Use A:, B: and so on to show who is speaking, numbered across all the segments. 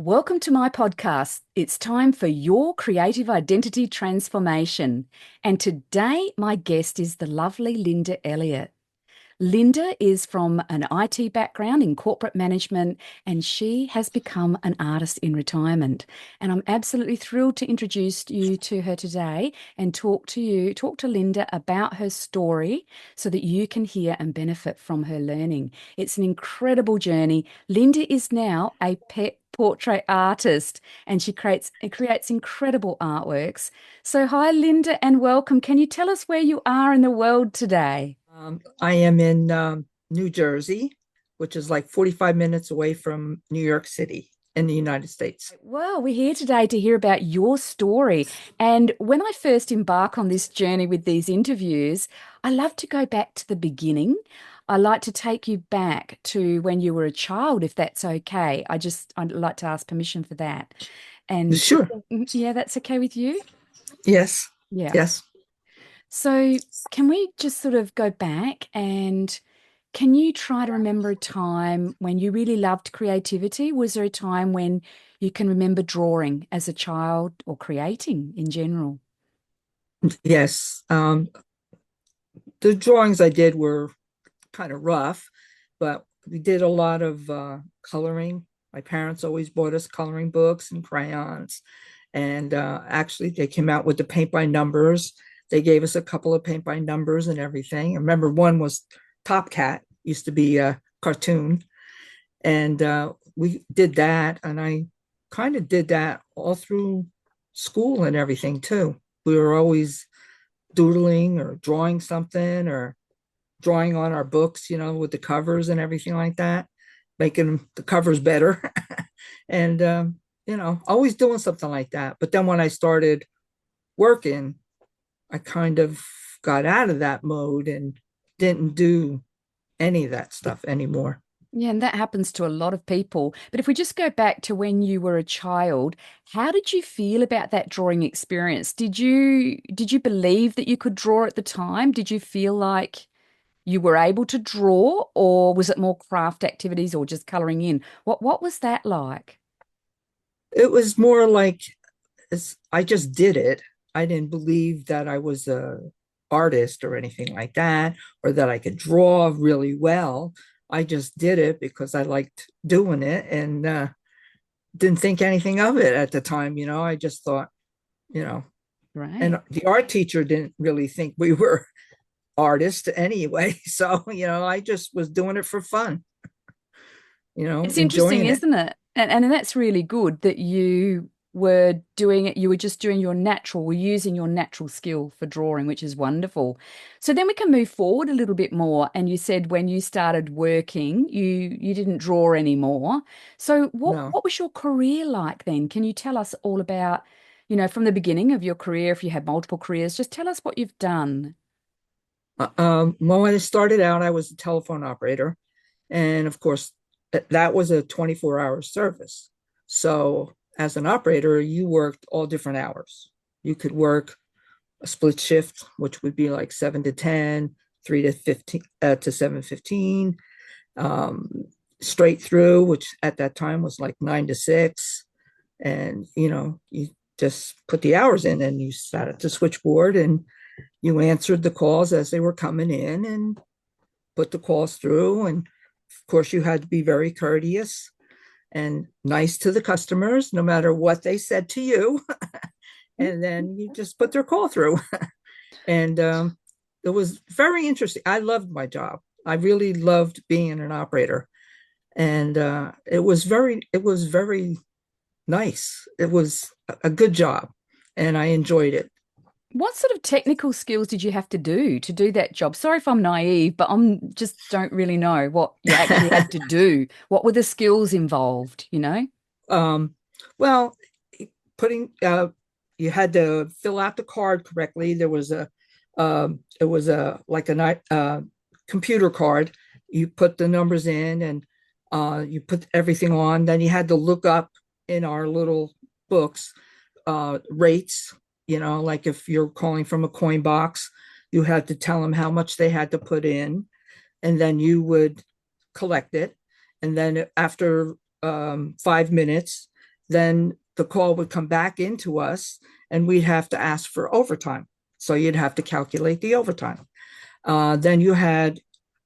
A: Welcome to my podcast. It's time for your creative identity transformation. And today, my guest is the lovely Linda Elliott. Linda is from an IT background in corporate management, and she has become an artist in retirement. And I'm absolutely thrilled to introduce you to her today and talk to Linda about her story so that you can hear and benefit from her learning. It's an incredible journey. Linda is now a pet portrait artist and she creates incredible artworks. So hi Linda and welcome. Can you tell us where you are in the world today?
B: I am in New Jersey, which is like 45 minutes away from New York City in the United States.
A: Well, we're here today to hear about your story. And when I first embark on this journey with these interviews, I love to go back to the beginning. I like to take you back to when you were a child, if that's okay. I'd like to ask permission for that. And
B: Sure.
A: yeah, that's okay with you?
B: Yes.
A: Yeah.
B: Yes.
A: So can we just sort of go back and can you try to remember a time when you really loved creativity? Was there a time when you can remember drawing as a child or creating in general?
B: Yes. The drawings I did were kind of rough, but we did a lot of coloring. My parents always bought us coloring books and crayons. And actually, they came out with the paint by numbers. They gave us a couple of paint by numbers and everything. I remember one was Top Cat, used to be a cartoon. And we did that. And I kind of did that all through school and everything too. We were always doodling or drawing something or drawing on our books, with the covers and everything like that, making the covers better. And, always doing something like that. But then when I started working, I kind of got out of that mode and didn't do any of that stuff anymore.
A: Yeah, and that happens to a lot of people. But if we just go back to when you were a child, how did you feel about that drawing experience? Did you believe that you could draw at the time? Did you feel like you were able to draw, or was it more craft activities or just coloring in? What was that like?
B: It was more like I just did it. I didn't believe that I was a artist or anything like that, or that I could draw really well. I just did it because I liked doing it and didn't think anything of it at the time. I just thought, you know,
A: Right.
B: and the art teacher didn't really think we were artists anyway. So, I just was doing it for fun,
A: It's interesting,
B: enjoying it.
A: isn't it? And that's really good that you were doing it, you were just doing your natural, were using your natural skill for drawing, which is wonderful. So then we can move forward a little bit more. And you said when you started working, you didn't draw anymore. So what
B: No.
A: what was your career like then? Can you tell us all about, from the beginning of your career, if you had multiple careers, just tell us what you've done.
B: Well, when I started out, I was a telephone operator. And of course, that was a 24-hour service. So as an operator, you worked all different hours. You could work a split shift, which would be like 7 to 10, 3 to 15 to 7:15, um, straight through, which at that time was like 9 to 6. And you just put the hours in and you sat at the switchboard and you answered the calls as they were coming in and put the calls through. And of course, you had to be very courteous and nice to the customers, no matter what they said to you. And then you just put their call through. And it was very interesting. I loved my job. I really loved being an operator. And it was very nice. It was a good job and I enjoyed it.
A: What sort of technical skills did you have to do that job? Sorry if I'm naive, but I'm just don't really know what you actually had to do. What were the skills involved?
B: um, well, putting you had to fill out the card correctly. There was a it was a like a computer card. You put the numbers in and you put everything on. Then you had to look up in our little books rates. Like if you're calling from a coin box, you had to tell them how much they had to put in, and then you would collect it. And then after 5 minutes, then the call would come back into us and we'd have to ask for overtime. So you'd have to calculate the overtime. Then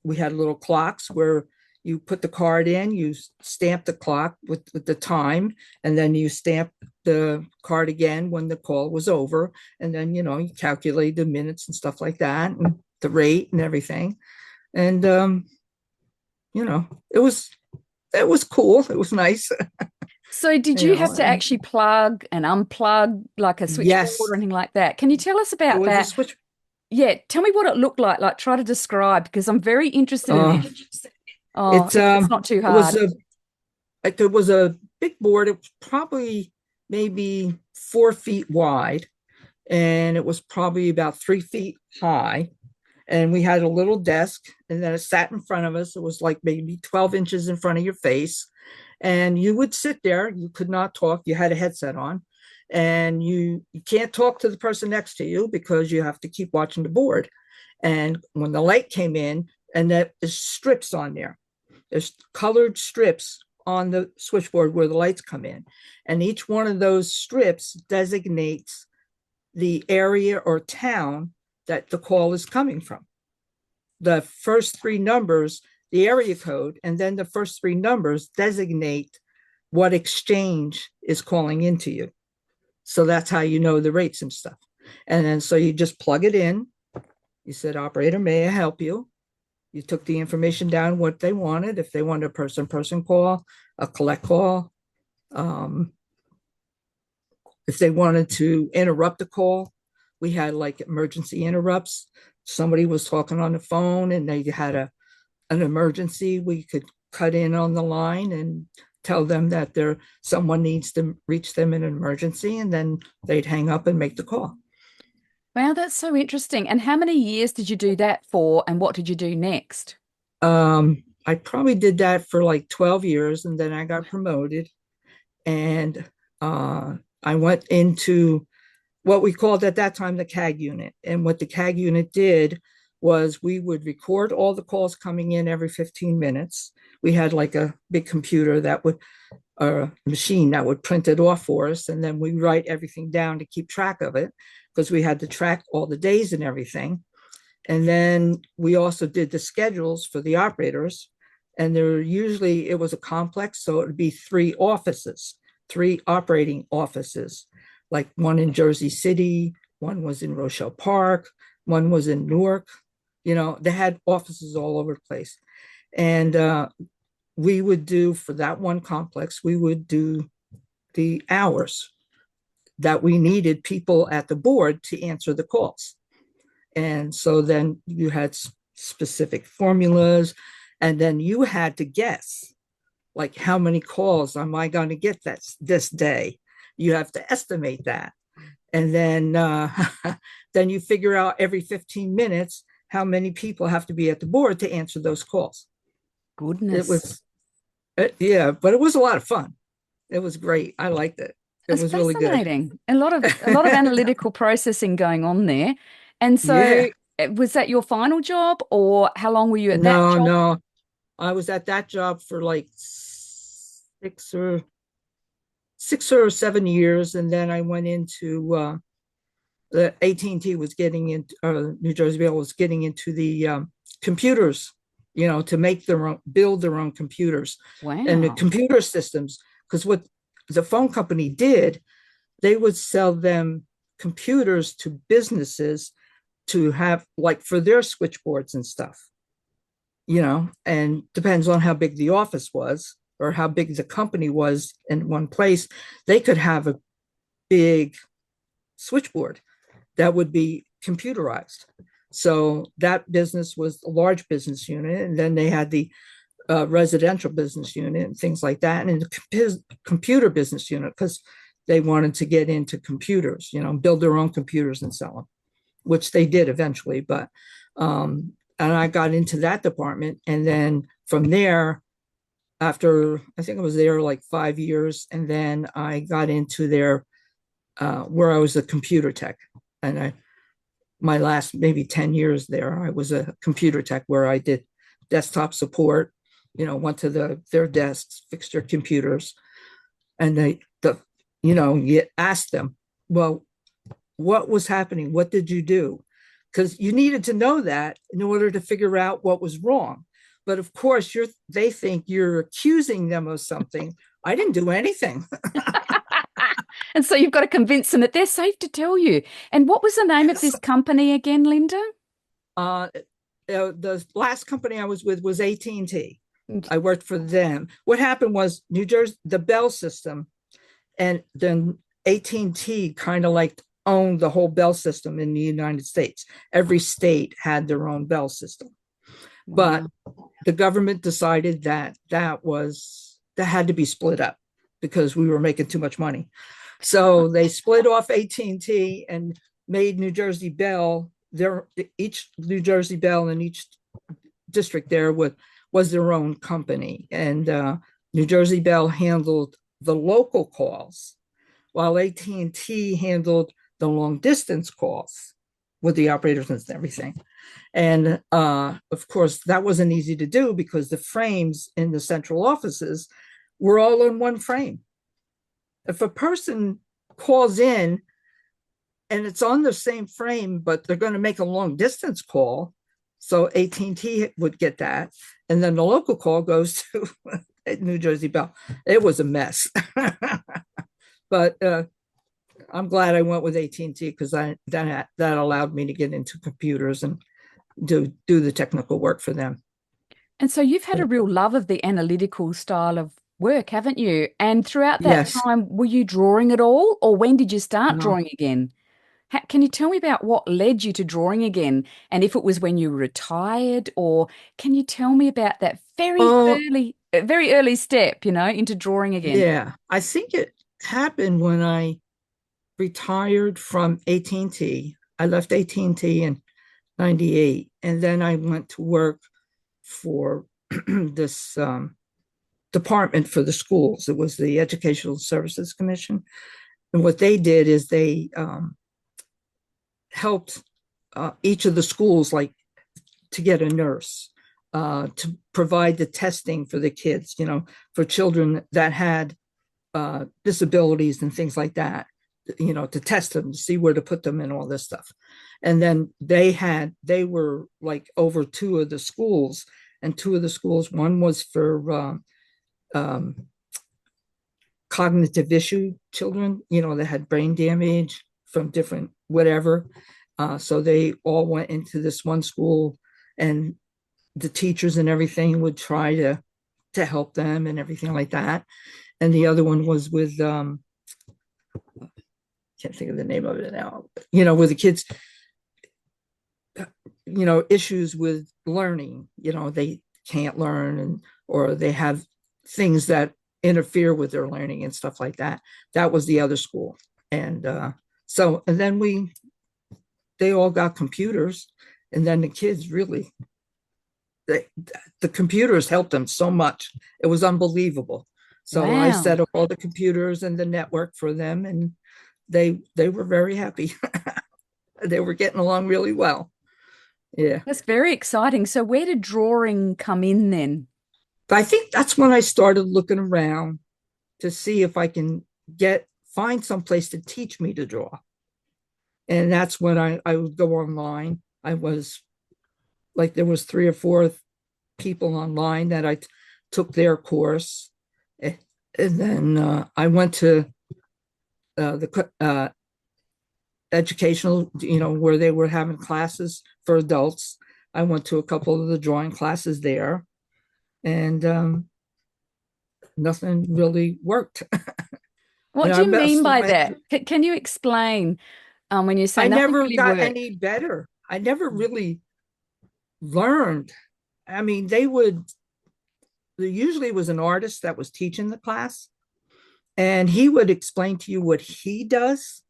B: we had little clocks where you put the card in, you stamp the clock with the time, and then you stamp the card again when the call was over. And then, you calculate the minutes and stuff like that, and the rate and everything. And, you know, it was cool. It was nice.
A: So did you have to
B: And
A: actually plug and unplug like a switchboard or
B: yes,
A: anything like that? Can you tell us
B: it
A: about
B: was a
A: that?
B: switch.
A: Yeah, tell me what it looked like try to describe because I'm very interested in
B: Uh,
A: this. Oh,
B: it's
A: if it's not too
B: it was
A: hard.
B: a big board. It was probably maybe 4 feet wide, and it was probably about 3 feet high. And we had a little desk, and then it sat in front of us. It was like maybe 12 inches in front of your face. And you would sit there, you could not talk, you had a headset on, and you can't talk to the person next to you because you have to keep watching the board. And when the light came in, and there's strips on there, there's colored strips on the switchboard where the lights come in. And each one of those strips designates the area or town that the call is coming from. The first three numbers, the area code, and then the first three numbers designate what exchange is calling into you. So that's how you know the rates and stuff. And then so you just plug it in. You said, operator, may I help you? You took the information down, what they wanted. If they wanted a person call, a collect call, um, if they wanted to interrupt the call, we had like emergency interrupts. Somebody was talking on the phone and they had an emergency. We could cut in on the line and tell them that someone needs to reach them in an emergency, and then they'd hang up and make the call.
A: Wow, that's so interesting. And how many years did you do that for, and what did you do next?
B: I probably did that for like 12 years, and then I got promoted, and I went into what we called at that time the CAG unit. And what the CAG unit did was we would record all the calls coming in every 15 minutes. We had like a big computer that would, a machine that would print it off for us. And then we write everything down to keep track of it because we had to track all the days and everything. And then we also did the schedules for the operators. And it was a complex, so it would be three offices, three operating offices, like one in Jersey City, one was in Rochelle Park, one was in Newark. They had offices all over the place. And we would do for that one complex, we would do the hours that we needed people at the board to answer the calls. And so then you had specific formulas, and then you had to guess, like, how many calls am I going to get this day? You have to estimate that. And then then you figure out every 15 minutes how many people have to be at the board to answer those calls. It
A: Goodness.
B: was, yeah, but it was a lot of fun. It was great. I liked it. It
A: It's
B: was really good.
A: fascinating. A lot of analytical processing going on there. And so
B: Yeah.
A: was that your final job or how long were you at that
B: No,
A: job?
B: no. I was at that job for like 6 or 7 years, and then I went into the AT&T was getting into New Jersey Bell was getting into the computers, to make build their own computers and the
A: Wow.
B: computer systems. Because what the phone company did, they would sell them computers to businesses to have like for their switchboards and stuff, and depends on how big the office was or how big the company was in one place. They could have a big switchboard that would be computerized. So that business was a large business unit, and then they had the residential business unit and things like that, and the computer business unit because they wanted to get into computers, build their own computers and sell them, which they did eventually. But and I got into that department, and then from there, after I think I was there like 5 years, and then I got into their where I was a computer tech, and my last maybe 10 years there, I was a computer tech where I did desktop support, went to their desks, fixed their computers. And the you ask them, well, what was happening? What did you do? Because you needed to know that in order to figure out what was wrong. But of course, they think you're accusing them of something. I didn't do anything.
A: And so you've got to convince them that they're safe to tell you. And what was the name of this company again, Linda?
B: uh, the last company I was with was AT&T. I worked for them. What happened was New Jersey, the Bell system, and then AT&T kind of like owned the whole Bell system in the United States. Every state had their own Bell system. But
A: Wow.
B: the government decided that had to be split up because we were making too much money. So they split off AT&T and made New Jersey Bell. Each New Jersey Bell in each district there was their own company, and New Jersey Bell handled the local calls, while AT&T handled the long distance calls with the operators and everything. And of course, that wasn't easy to do because the frames in the central offices were all in one frame. If a person calls in and it's on the same frame, but they're going to make a long distance call, so AT&T would get that, and then the local call goes to New Jersey Bell. It was a mess, but I'm glad I went with AT&T because that allowed me to get into computers and do the technical work for them.
A: And so you've had a real love of the analytical style of work, haven't you? And throughout that
B: Yes.
A: time, were you drawing at all, or when did you start
B: No.
A: drawing again? Can you tell me about what led you to drawing again? And if it was when you retired, or can you tell me about that
B: Oh,
A: very early step, into drawing again?
B: yeah. I think it happened when I retired from AT&T. I left AT&T in 98, and then I went to work for this department for the schools. It was the Educational Services Commission. And what they did is they helped each of the schools, like, to get a nurse, to provide the testing for the kids, for children that had disabilities and things like that, to test them, to see where to put them and all this stuff. And then they were like over two of the schools, and two of the schools, one was for um, cognitive issue children, that had brain damage from different whatever. So they all went into this one school, and the teachers and everything would try to help them and everything like that. And the other one was with can't think of the name of it now. With the kids, issues with learning. They can't learn, or they have things that interfere with their learning and stuff like that. That was the other school, and and then they all got computers, and then the kids really they, the computers helped them so much. It was unbelievable. So I
A: Wow.
B: set up all the computers and the network for them, and they were very happy. They were getting along really well. Yeah.
A: That's very exciting. So where did drawing come in then?
B: But I think that's when I started looking around to see if I can find some place to teach me to draw. And that's when I would go online. I was like, there was three or four people online that I took their course. And then I went to the educational, where they were having classes for adults. I went to a couple of the drawing classes there, and nothing really worked.
A: What
B: And
A: do
B: I
A: you mean
B: must have
A: by
B: went
A: that? Can you explain when you say
B: I
A: nothing
B: never
A: really
B: got
A: worked?
B: any better. I never really learned. I mean, there usually was an artist that was teaching the class, and he would explain to you what he does.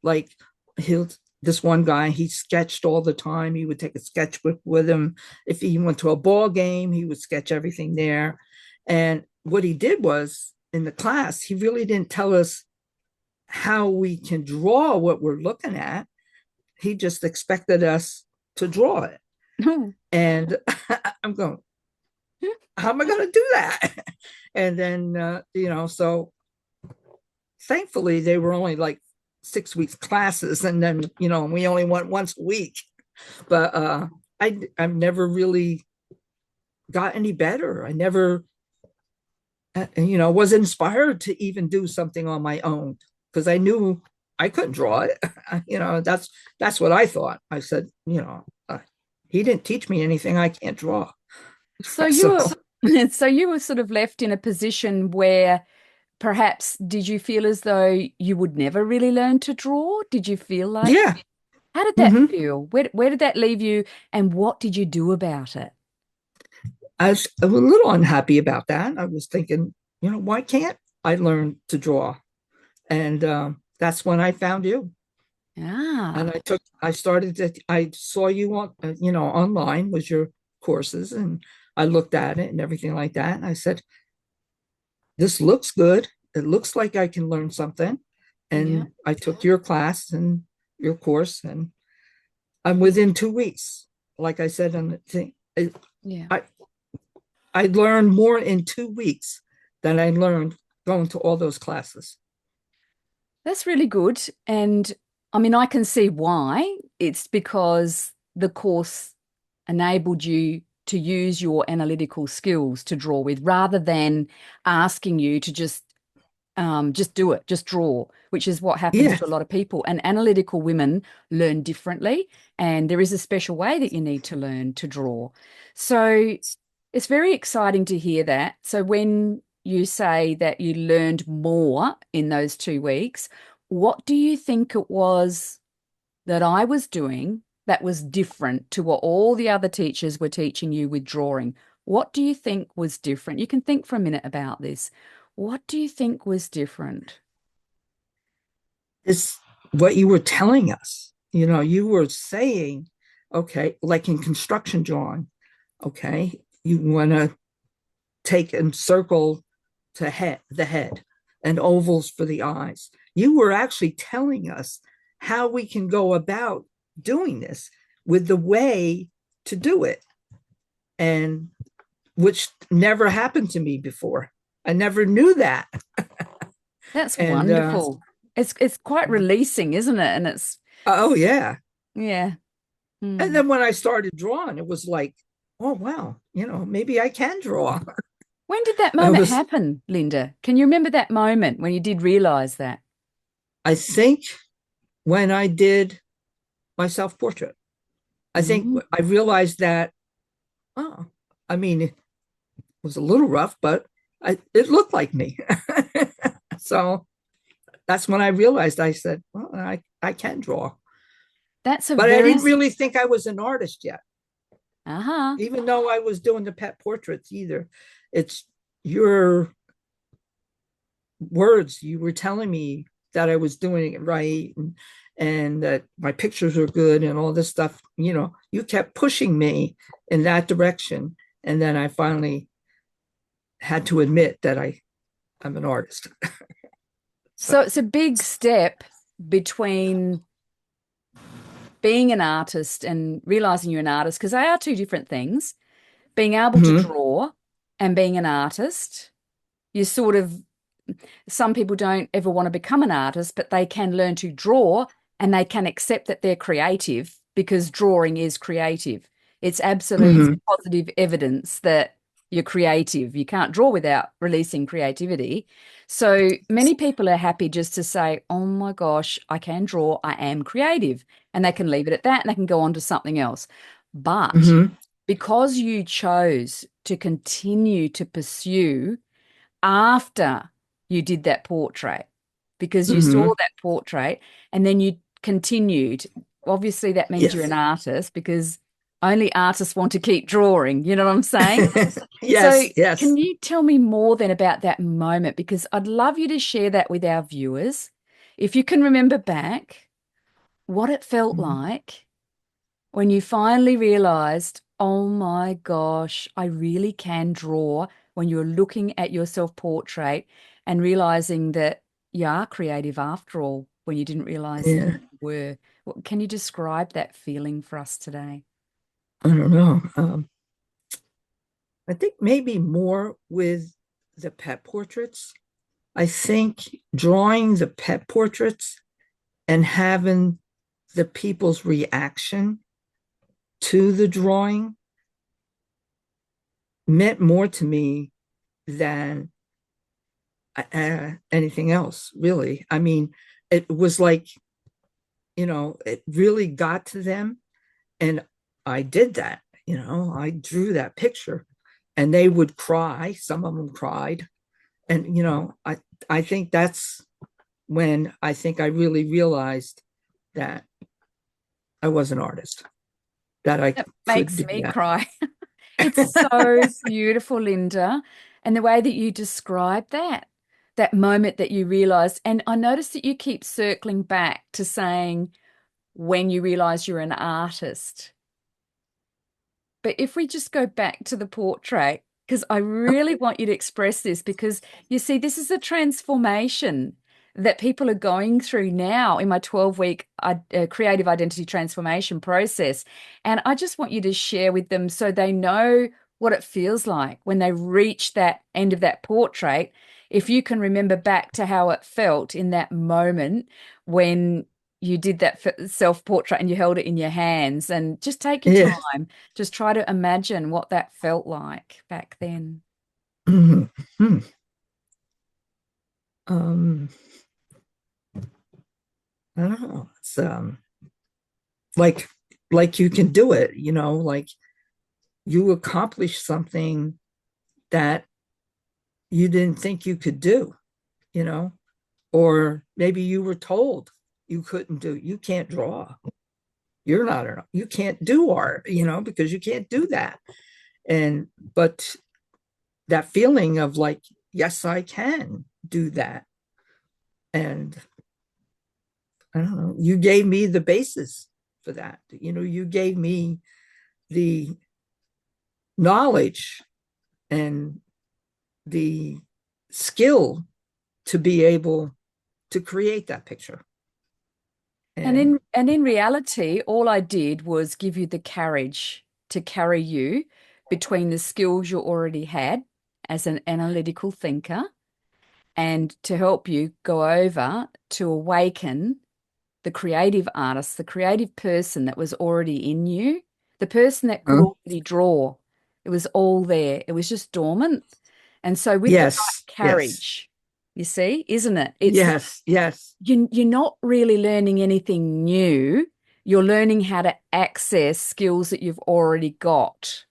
B: Like, he'll, this one guy, he sketched all the time. He would take a sketchbook with him. If he went to a ball game, he would sketch everything there. And what he did was, in the class, he really didn't tell us how we can draw what we're looking at. He just expected us to draw it. And I'm going, how am I going to do that? And then, so thankfully they were only like 6 weeks classes, and then we only went once a week. But I've never really got any better. I never was inspired to even do something on my own because I knew I couldn't draw it. That's what I thought. I said, he didn't teach me anything I can't draw.
A: So you
B: So
A: were, so you were sort of left in a position where perhaps did you feel as though you would never really learn to draw? Did you feel like,
B: yeah.
A: how did that
B: Hmm.
A: feel? Where did that leave you and what did you do about it?
B: I was a little unhappy about that. I was thinking, why can't I learn to draw? And that's when I found you. And
A: Ah,
B: I saw you on, online was your courses, and I looked at it and everything like that. And I said, this looks good. It looks like I can learn something.
A: yeah,
B: And I took your class and your course, and I'm within 2 weeks. Like I said on the thing,
A: yeah.
B: I, I learned more in 2 weeks than I learned going to all those classes.
A: That's really good. And I mean, I can see why. It's because the course enabled you to use your analytical skills to draw with rather than asking you to just do it, just draw, which is what happens
B: Yeah.
A: to a lot of people. And analytical women learn differently, and there is a special way that you need to learn to draw. So it's very exciting to hear that. So when you say that you learned more in those 2 weeks, what do you think it was that I was doing that was different to what all the other teachers were teaching you with drawing? What do you think was different? You can think for a minute about this. What do you think was different?
B: It's what you were telling us. You were saying, okay, like in construction drawing, okay, you want to take and circle the head and ovals for the eyes. You were actually telling us how we can go about doing this with the way to do it, and which never happened to me before. I never knew that.
A: That's
B: And
A: wonderful. It's quite releasing, isn't it? And it's
B: oh yeah.
A: yeah.
B: And
A: Hmm.
B: then when I started drawing, it was like, oh wow, maybe I can draw.
A: When did that
B: I
A: moment
B: was,
A: happen, Linda? Can you remember that moment when you did realize that?
B: I think, when I did my self portrait, I think
A: Mm.
B: I realized that, oh, I mean, it was a little rough, but it looked like me. So that's when I realized. I said, well, I can draw.
A: That's a
B: But I
A: very,
B: didn't really think I was an artist yet,
A: uh-huh.
B: even though I was doing the pet portraits either. It's your words. You were telling me that I was doing it right, and that my pictures were good and all this stuff. You kept pushing me in that direction. And then I finally had to admit that I'm an artist.
A: So
B: So,
A: it's a big step between being an artist and realizing you're an artist, because they are two different things. Being able to
B: mhm,
A: draw and being an artist, you sort of, some people don't ever want to become an artist, but they can learn to draw and they can accept that they're creative because drawing is creative. It's absolute
B: mhm,
A: positive evidence that you're creative. You can't draw without releasing creativity. So many people are happy just to say, oh my gosh, I can draw, I am creative. And they can leave it at that and they can go on to something else. But
B: mhm,
A: because you chose to continue to pursue after you did that portrait, because you saw
B: mhm.
A: that portrait and then you continued. Obviously, that means you're
B: Yes.
A: an artist because only artists want to keep drawing. You know what I'm saying? So,
B: Yes, yes.
A: can you tell me more then about that moment? Because I'd love you to share that with our viewers. If you can remember back what it felt
B: Mhm.
A: like when you finally realized, oh my gosh, I really can draw, when you're looking at your self-portrait and realizing that you are creative after all, when you didn't realize that
B: Yeah,
A: you were. Can you describe that feeling for us today?
B: I don't know. I think maybe more with the pet portraits. I think drawing the pet portraits and having the people's reaction to the drawing meant more to me than anything else, really. I mean, it was like, it really got to them. And I did that, I drew that picture and they would cry. Some of them cried. And, I think that's when I think I really realized that I was an artist, that I
A: It
B: could
A: makes
B: do
A: me
B: that.
A: cry. It's so beautiful, Linda. And the way that you describe that moment that you realized, and I noticed that you keep circling back to saying when you realize you're an artist. But if we just go back to the portrait, because I really want you to express this, because you see, this is a transformation that people are going through now in my 12-week creative identity transformation process. And I just want you to share with them so they know what it feels like when they reach that end of that portrait. If you can remember back to how it felt in that moment when you did that self-portrait and you held it in your hands, and just take your
B: Yeah.
A: time. Just try to imagine what that felt like back then.
B: Mm-hmm. Um, I don't know. It's like like you can do it, like you accomplish something that you didn't think you could do, you know, or maybe you were told you couldn't do. You can't draw. You're not you can't do art, because you can't do that. And but that feeling of like, yes, I can do that. And I don't know, you gave me the basis for that. You gave me the knowledge and the skill to be able to create that picture.
A: And
B: And
A: in reality, all I did was give you the courage to carry you between the skills you already had as an analytical thinker and to help you go over to awaken the creative artist, the creative person that was already in you, the person that could
B: uh,
A: already draw. It was all there. It was just dormant. And so with the
B: yes,
A: right
B: yes,
A: courage, you see, isn't it? It's
B: yes, yes,
A: you're not really learning anything new. You're learning how to access skills that you've already got.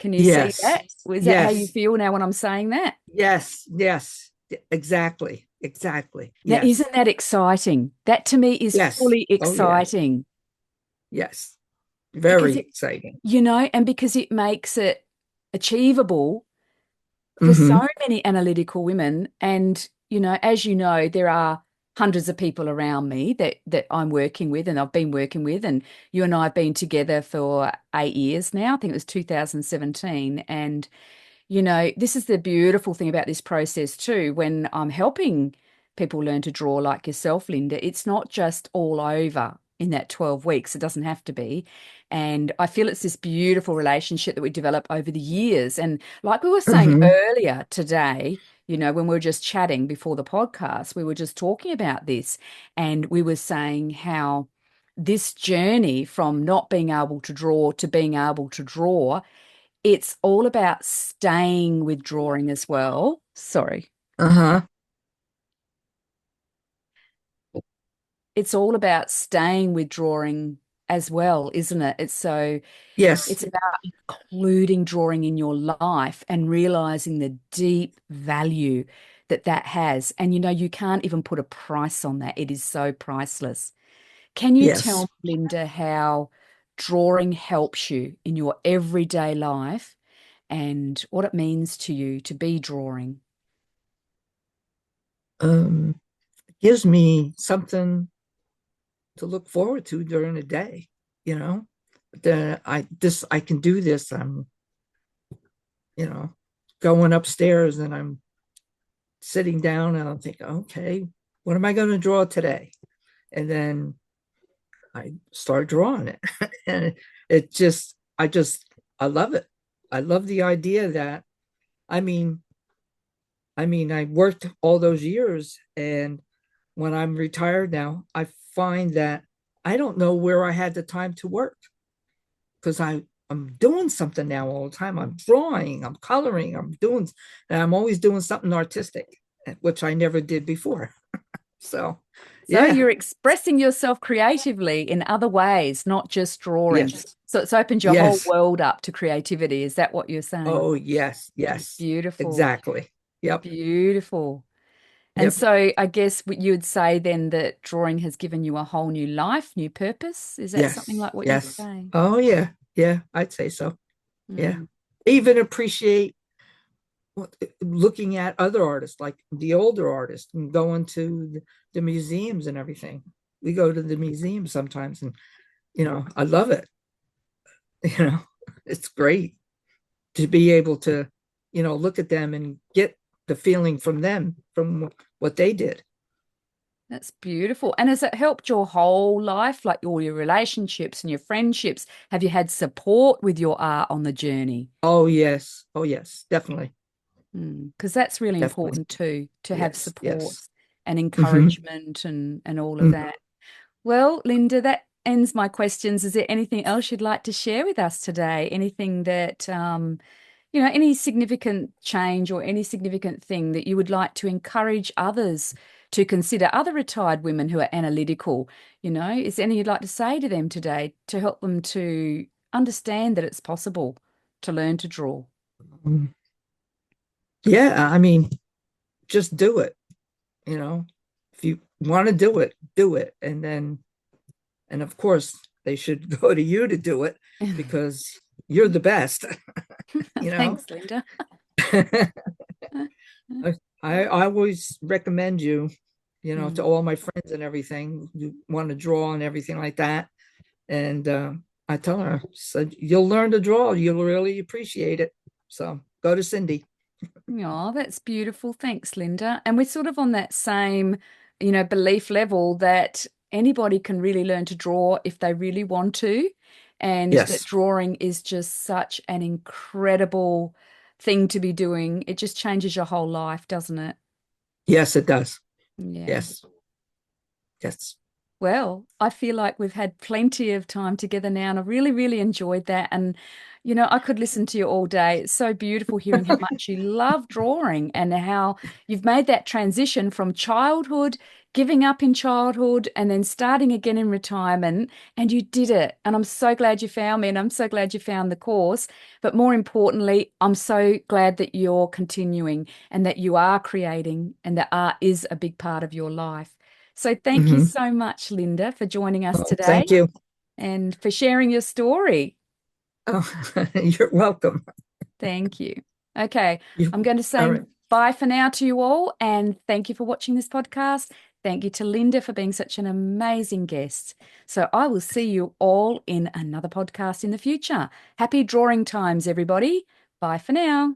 A: Can you see
B: yes,
A: that? Is that how you
B: yes,
A: feel now when I'm saying that?
B: yes, yes, exactly, exactly.
A: Now,
B: Yes,
A: isn't that exciting? That to me is
B: yes.
A: fully
B: Oh, yes,
A: exciting
B: yes.
A: because
B: Very
A: it,
B: exciting.
A: and because it makes it achievable for so
B: Mm-hmm.
A: many analytical women. And, as you know, there are hundreds of people around me that I'm working with and I've been working with. And you and I have been together for 8 years now. I think it was 2017. And, this is the beautiful thing about this process too. When I'm helping people learn to draw like yourself, Linda, it's not just all over in that 12 weeks. It doesn't have to be. And I feel it's this beautiful relationship that we develop over the years. And like we were saying
B: Mm-hmm.
A: earlier today, when we were just chatting before the podcast, we were just talking about this and we were saying how this journey from not being able to draw to being able to draw, it's all about staying with drawing as well. Sorry.
B: Uh-huh.
A: It's all about staying with drawing as well, isn't it?
B: Yes,
A: It's about including drawing in your life and realizing the deep value that that has. And you can't even put a price on that. It is so priceless. Can you
B: yes.
A: tell me, Linda, how drawing helps you in your everyday life and what it means to you to be drawing?
B: Gives me something to look forward to during the day, you know. That I can do this. I'm, you know, going upstairs and I'm sitting down and I'm thinking, okay, what am I going to draw today? And then I start drawing it. And I love it. I love the idea that, I mean, I mean, I worked all those years, and when I'm retired now, I find that I don't know where I had the time to work because I'm doing something now all the time. I'm drawing, I'm coloring, and I'm always doing something artistic, which I never did before. So,
A: So
B: yeah,
A: you're expressing yourself creatively in other ways, not just drawing.
B: yes,
A: So it's opened your whole
B: yes.
A: world up to creativity. Is that what you're saying?
B: Oh, yes, yes,
A: Beautiful,
B: exactly. Yep,
A: beautiful. And
B: yep,
A: so I guess what you would say then that drawing has given you a whole new life, new purpose. Is that something
B: yes,
A: like what you'd
B: yes.
A: say?
B: Oh, yeah, yeah, I'd say so. Yeah.
A: Mm.
B: Even appreciate looking at other artists, like the older artists, and going to the museums and everything. We go to the museum sometimes, and I love it. You know, it's great to be able to, look at them and get the feeling from them, from what they did.
A: That's beautiful. And has it helped your whole life, like all your relationships and your friendships? Have you had support with your art on the journey?
B: Oh yes, definitely,
A: Because that's really
B: definitely,
A: important too, to have
B: yes,
A: support
B: yes.
A: and
B: Hmm.
A: encouragement and all of that. Well, Linda, that ends my questions. Is there anything else you'd like to share with us today? Anything that, any significant change or any significant thing that you would like to encourage others to consider, other retired women who are analytical? Is there anything you'd like to say to them today to help them to understand that it's possible to learn to draw?
B: Yeah, I mean, just do it. you know if you want to do it, and of course they should go to you to do it because you're the best. you know
A: Thanks, Linda.
B: I always recommend you, to
A: Mm.
B: all my friends and everything who want to draw and everything like that. And I tell her, said, you'll learn to draw, you'll really appreciate it. So go to Cindy.
A: Oh, that's beautiful. Thanks, Linda. And we're sort of on that same, belief level that anybody can really learn to draw if they really want to, and that
B: Yes,
A: drawing is just such an incredible thing to be doing. It just changes your whole life, doesn't it?
B: yes, it does.
A: Yeah.
B: Yes, yes.
A: Well, I feel like we've had plenty of time together now, and I really, really enjoyed that. And, I could listen to you all day. It's so beautiful hearing how much you love drawing and how you've made that transition from childhood, giving up in childhood, and then starting again in retirement. And you did it. And I'm so glad you found me, and I'm so glad you found the course. But more importantly, I'm so glad that you're continuing and that you are creating, and that art is a big part of your life. So thank you
B: Hmm.
A: so much, Linda, for joining us
B: Oh,
A: today
B: thank you.
A: and for sharing your story.
B: Oh, you're welcome.
A: Thank you. Okay,
B: You,
A: I'm going to
B: all
A: say
B: right.
A: bye for now to you all, and thank you for watching this podcast. Thank you to Linda for being such an amazing guest. So I will see you all in another podcast in the future. Happy drawing times, everybody. Bye for now.